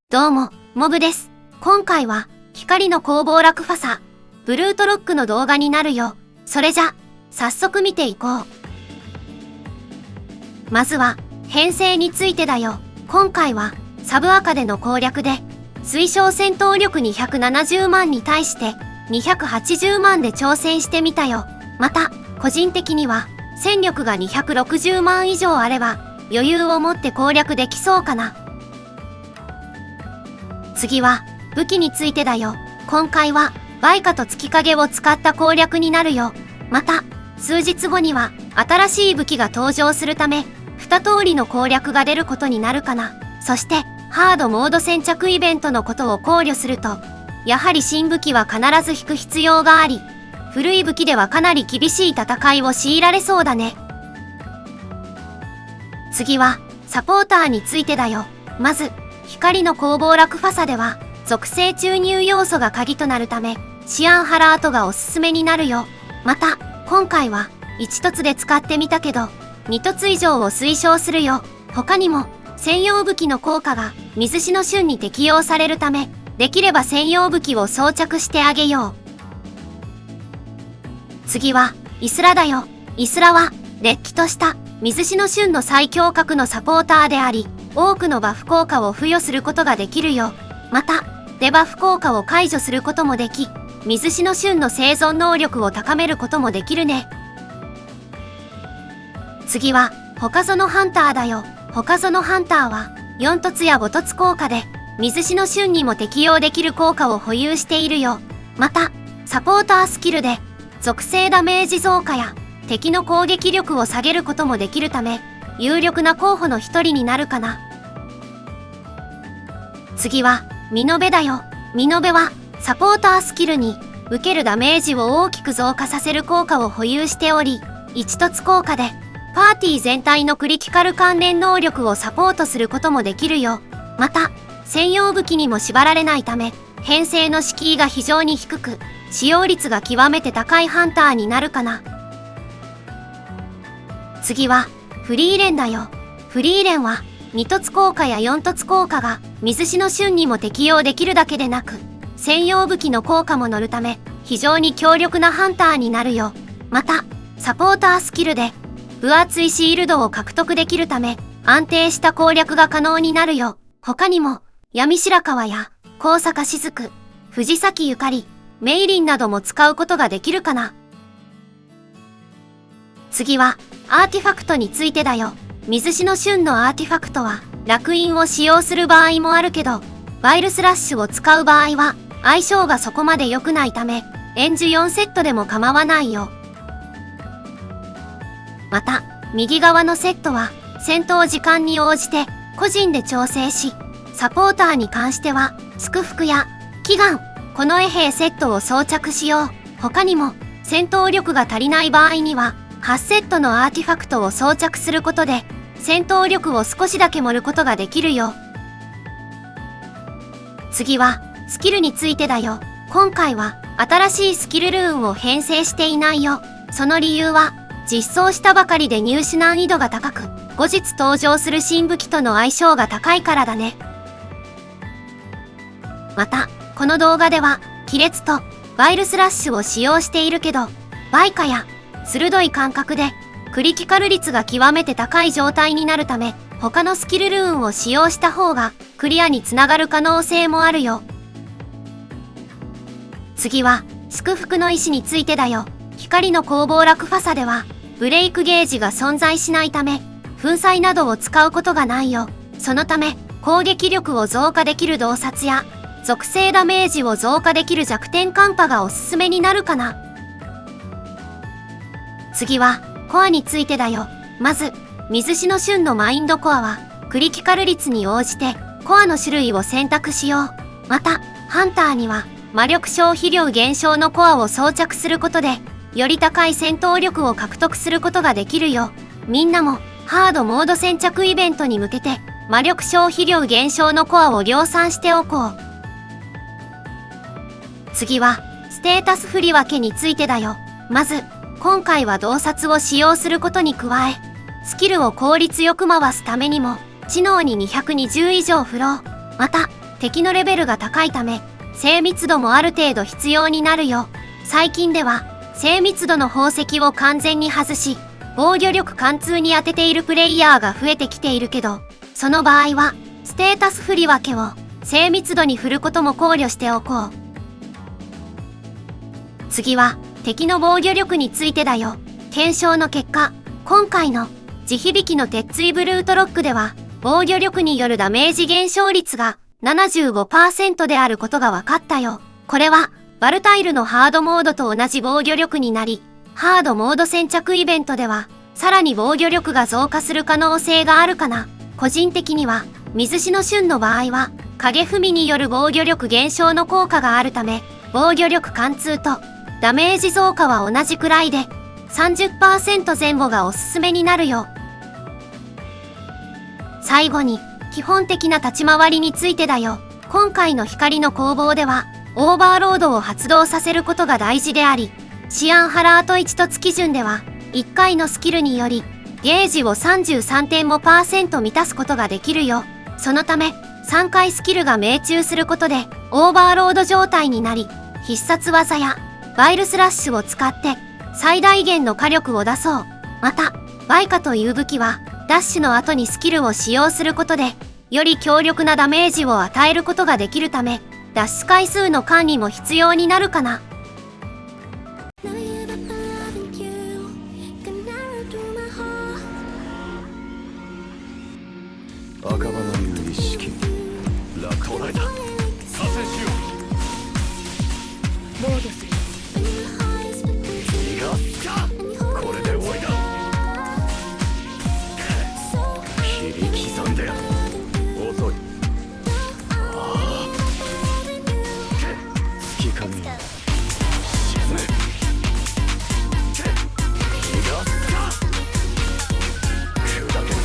どうも、モブです。今回は、光の攻防落ファサ、ブルートロックの動画になるよ。それじゃ、早速見ていこう。まずは、編成についてだよ。今回は、サブアカでの攻略で、推奨戦闘力270万に対して、280万で挑戦してみたよ。また、個人的には、戦力が260万以上あれば、余裕を持って攻略できそうかな。次は、武器についてだよ。今回は、梅花と月影を使った攻略になるよ。また、数日後には、新しい武器が登場するため、2通りの攻略が出ることになるかな。そして、ハードモード先着イベントのことを考慮すると、やはり新武器は必ず引く必要があり、古い武器ではかなり厳しい戦いを強いられそうだね。次は、サポーターについてだよ。まず、光の攻防落ファサでは、属性注入要素が鍵となるため、シアンハラートがおすすめになるよ。また、今回は、1凸で使ってみたけど、2凸以上を推奨するよ。他にも、専用武器の効果が、水しの瞬に適用されるため、できれば専用武器を装着してあげよう。次は、イスラだよ。イスラは、れっきとした、水しの瞬の最強格のサポーターであり、多くのバフ効果を付与することができるよ。また、デバフ効果を解除することもでき、水しの瞬の生存能力を高めることもできるね。次は、他園ハンターだよ。他園ハンターは、4凸や5凸効果で、水しの瞬にも適用できる効果を保有しているよ。また、サポータースキルで、属性ダメージ増加や、敵の攻撃力を下げることもできるため、有力な候補の一人になるかな。次は、ミノベだよ。ミノベは、サポータースキルに、受けるダメージを大きく増加させる効果を保有しており、1凸効果で、パーティー全体のクリティカル関連能力をサポートすることもできるよ。また、専用武器にも縛られないため、編成の敷居が非常に低く、使用率が極めて高いハンターになるかな。次は、フリーレンだよ。フリーレンは、2凸効果や4凸効果が水しの瞬にも適用できるだけでなく、専用武器の効果も乗るため、非常に強力なハンターになるよ。また、サポータースキルで、分厚いシールドを獲得できるため、安定した攻略が可能になるよ。他にも、闇白川や、高坂雫、藤崎ゆかり、メイリンなども使うことができるかな。次は、アーティファクトについてだよ。水しの瞬のアーティファクトは、烙印を使用する場合もあるけど、ワイルスラッシュを使う場合は、相性がそこまで良くないため、演じ4セットでも構わないよ。また、右側のセットは、戦闘時間に応じて、個人で調整し、サポーターに関しては、祝福や、祈願、近衛兵セットを装着しよう。他にも、戦闘力が足りない場合には、8セットのアーティファクトを装着することで、戦闘力を少しだけ盛ることができるよ。次は、スキルについてだよ。今回は、新しいスキルルーンを編成していないよ。その理由は、実装したばかりで入手難易度が高く、後日登場する新武器との相性が高いからだね。また、この動画では、亀裂と、ワイルスラッシュを使用しているけど、梅花や、鋭い感覚で、クリティカル率が極めて高い状態になるため、他のスキルルーンを使用した方が、クリアにつながる可能性もあるよ。次は、祝福の意志についてだよ。光の攻防落ファサでは、ブレイクゲージが存在しないため、粉砕などを使うことがないよ。そのため、攻撃力を増加できる洞察や、属性ダメージを増加できる弱点カンパがおすすめになるかな。次は、コアについてだよ。まず、水しの瞬のマインドコアは、クリティカル率に応じて、コアの種類を選択しよう。また、ハンターには、魔力消費量減少のコアを装着することで、より高い戦闘力を獲得することができるよ。みんなも、ハードモード先着イベントに向けて、魔力消費量減少のコアを量産しておこう。次は、ステータス振り分けについてだよ。まず、今回は洞察を使用することに加え、スキルを効率よく回すためにも、知能に220以上フロー。また、敵のレベルが高いため、精密度もある程度必要になるよ。最近では、精密度の宝石を完全に外し、防御力貫通に当てているプレイヤーが増えてきているけど、その場合は、ステータス振り分けを精密度に振ることも考慮しておこう。次は、敵の防御力についてだよ。検証の結果、今回の地響きの鉄槌ブルートロックでは、防御力によるダメージ減少率が 75% であることが分かったよ。これは、バルタイルのハードモードと同じ防御力になり、ハードモード先着イベントでは、さらに防御力が増加する可能性があるかな。個人的には、水死の旬の場合は、影踏みによる防御力減少の効果があるため、防御力貫通とダメージ増加は同じくらいで、30% 前後がおすすめになるよ。最後に、基本的な立ち回りについてだよ。今回の光の攻防では、オーバーロードを発動させることが大事であり、シアンハラート1凸基準では、1回のスキルにより、ゲージを 33.5% 満たすことができるよ。そのため、3回スキルが命中することで、オーバーロード状態になり、必殺技や、バイルスラッシュを使って、最大限の火力を出そう。また、バイカという武器は、ダッシュの後にスキルを使用することで、より強力なダメージを与えることができるため、ダッシュ回数の管理も必要になるかな。赤羽の一式落刀来だ。左遷しよう。防御する。逃がすか。これで終わりだ。切り刻んで遅い。月影沈め。逃がすか。砕ける。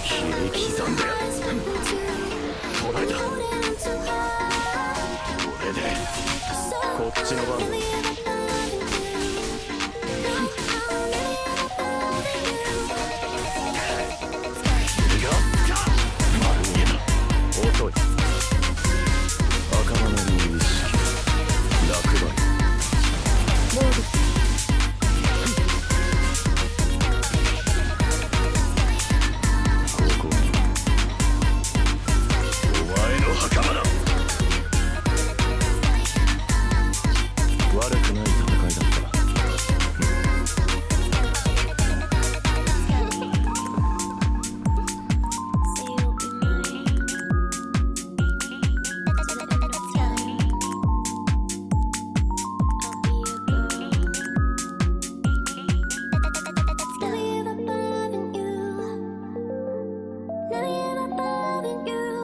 切り刻んで捉えた。これでこっちの番。